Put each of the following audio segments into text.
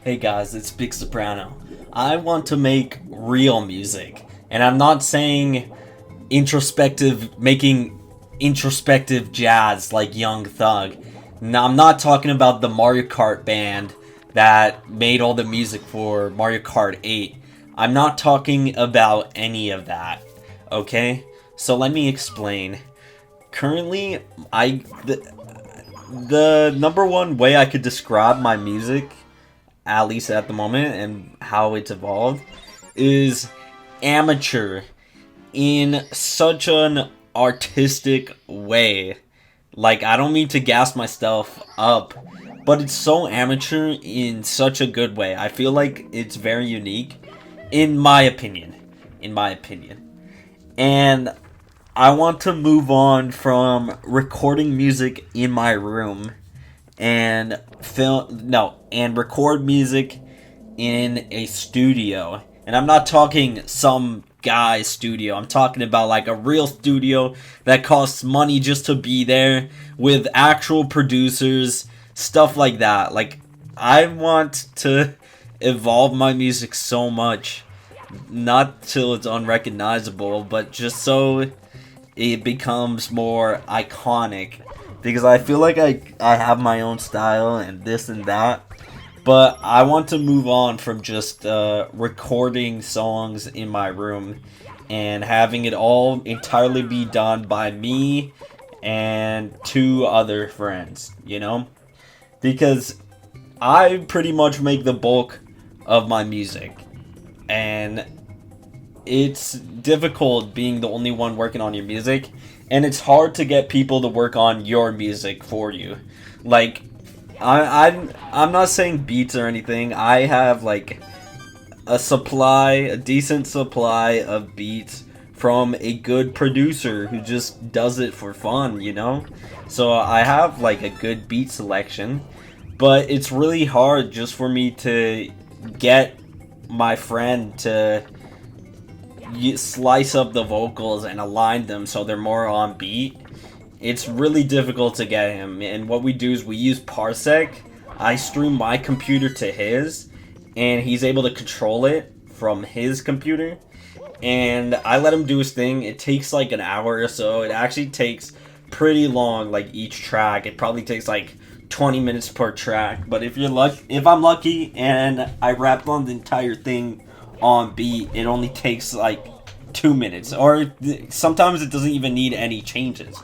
Hey guys, it's Big Soprano. I want to make real music. And I'm not saying making introspective jazz like Young Thug. No, I'm not talking about the Mario Kart band that made all the music for Mario Kart 8. I'm not talking about any of that. Okay? So let me explain. Currently, the number one way I could describe my music, at least at the moment, and how it's evolved, is amateur in such an artistic way. Like, I don't mean to gas myself up, but it's so amateur in such a good way. I feel like it's very unique, in my opinion. In my opinion. And I want to move on from recording music in my room and record music in a studio. And I'm not talking some guy's studio. I'm talking about like a real studio that costs money just to be there with actual producers, stuff like that. Like, I want to evolve my music so much, not till it's unrecognizable, but just so it becomes more iconic, because I feel like I have my own style and this and that, but I want to move on from just recording songs in my room and having it all entirely be done by me and two other friends, because I pretty much make the bulk of my music, and it's difficult being the only one working on your music, and it's hard to get people to work on your music for you. Like, I'm not saying beats or anything. I have like a decent supply of beats from a good producer who just does it for fun. So I have like a good beat selection, but it's really hard just for me to get my friend to slice up the vocals and align them so they're more on beat. It's really difficult to get him, and what we do is we use Parsec. I stream my computer to his, and he's able to control it from his computer, and I let him do his thing. It takes like an hour or so. It actually takes pretty long, like each track. It probably takes like 20 minutes per track, but if I'm lucky and I rap on the entire thing on beat, it only takes like 2 minutes, or sometimes it doesn't even need any changes.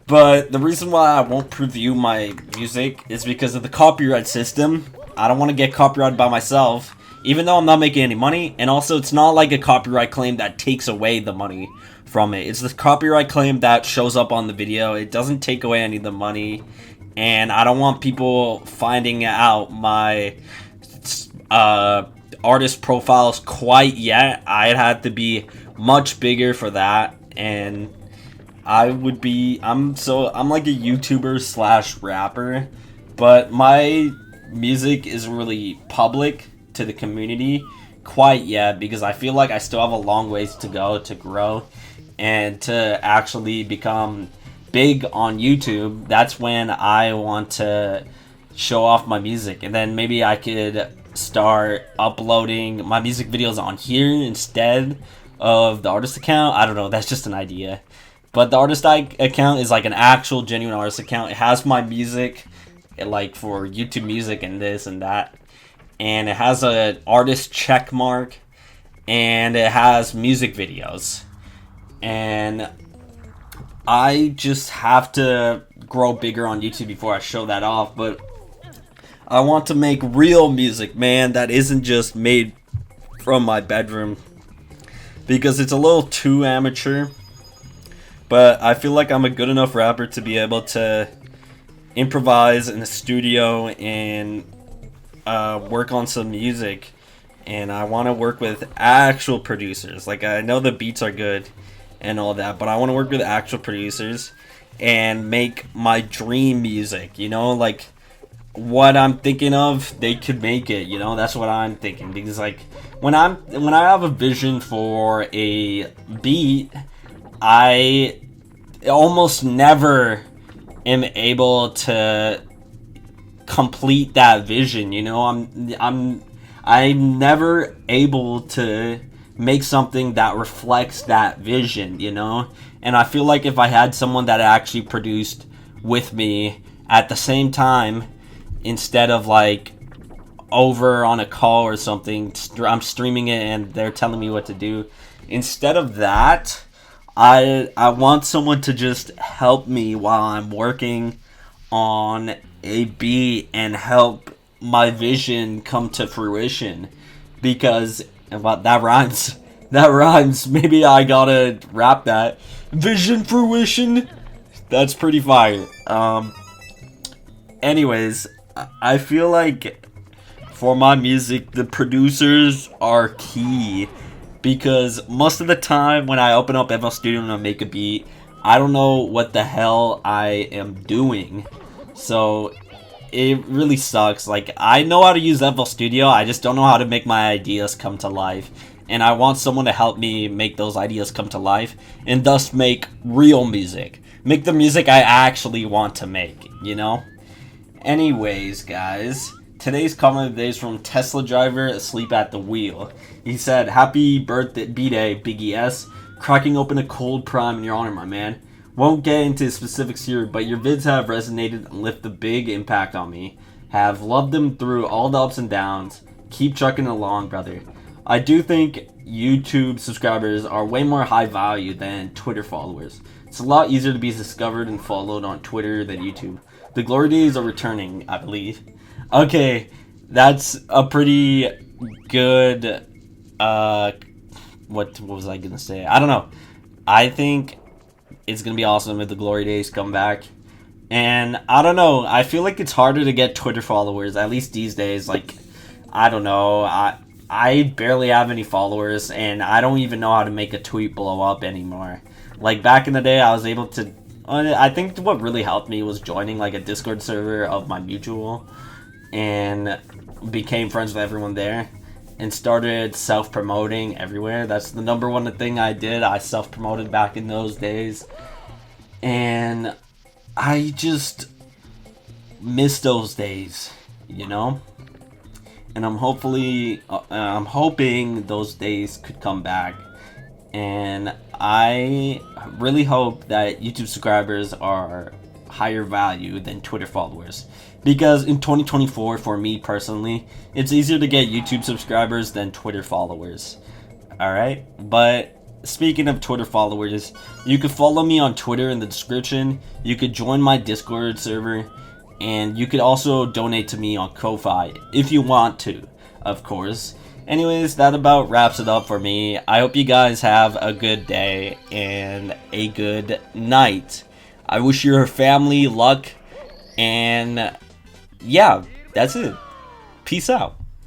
But the reason why I won't preview my music is because of the copyright system. I don't want to get copyrighted by myself, even though I'm not making any money, and also it's not like a copyright claim that takes away the money from it. It's the copyright claim that shows up on the video. It doesn't take away any of the money, and I don't want people finding out my artist profiles quite yet. I'd have to be much bigger for that, and I'm like a YouTuber slash rapper, but my music isn't really public to the community quite yet, because I feel like I still have a long ways to go to grow and to actually become big on YouTube. That's when I want to show off my music, and then maybe I could start uploading my music videos on here instead of the artist account. I don't know, that's just an idea. But the artist account is like an actual genuine artist account. It has my music, like for YouTube music and this and that, and it has an artist check mark, and it has music videos, and I just have to grow bigger on YouTube before I show that off. But I want to make real music, man, that isn't just made from my bedroom, because it's a little too amateur. But I feel like I'm a good enough rapper to be able to improvise in the studio and work on some music. And I want to work with actual producers. Like, I know the beats are good and all that, but I want to work with actual producers and make my dream music, like what I'm thinking of, they could make it, that's what I'm thinking. Because like when I have a vision for a beat, I almost never am able to complete that vision, you know. I'm never able to make something that reflects that vision, you know. And I feel like if I had someone that actually produced with me at the same time, instead of like over on a call or something, I'm streaming it and they're telling me what to do. Instead of that, I want someone to just help me while I'm working on a beat and help my vision come to fruition. Because that rhymes. That rhymes. Maybe I gotta rap that. Vision fruition. That's pretty fire. Anyways, I feel like for my music, the producers are key, because most of the time when I open up FL Studio and I make a beat, I don't know what the hell I am doing. So it really sucks. Like, I know how to use FL Studio, I just don't know how to make my ideas come to life. And I want someone to help me make those ideas come to life, and thus make real music. Make the music I actually want to make, you know? Anyways, guys, today's comment of the day is from Tesla driver asleep at the wheel. He said, "Happy birthday, B-Day, Biggie S. Cracking open a cold prime in your honor, my man. Won't get into specifics here, but your vids have resonated and left a big impact on me. Have loved them through all the ups and downs. Keep trucking along, brother. I do think YouTube subscribers are way more high value than Twitter followers. It's a lot easier to be discovered and followed on Twitter than YouTube. The glory days are returning, I believe." Okay, that's a pretty good, what was I gonna say? I don't know. I think it's gonna be awesome if the glory days come back. And I don't know, I feel like it's harder to get Twitter followers, at least these days. Like, I don't know, I barely have any followers, and I don't even know how to make a tweet blow up anymore. Like, back in the day, I was able to, I think what really helped me was joining like a Discord server of my mutual, and became friends with everyone there, and started self-promoting everywhere. That's the number one thing I did. I self-promoted back in those days, and I just miss those days, you know. And I'm hoping those days could come back. And I really hope that YouTube subscribers are higher value than Twitter followers, because in 2024, for me personally, it's easier to get YouTube subscribers than Twitter followers. Alright, but speaking of Twitter followers, you could follow me on Twitter in the description, you could join my Discord server, and you could also donate to me on Ko-Fi if you want to, of course. Anyways, that about wraps it up for me. I hope you guys have a good day and a good night. I wish your family luck, and yeah, that's it. Peace out.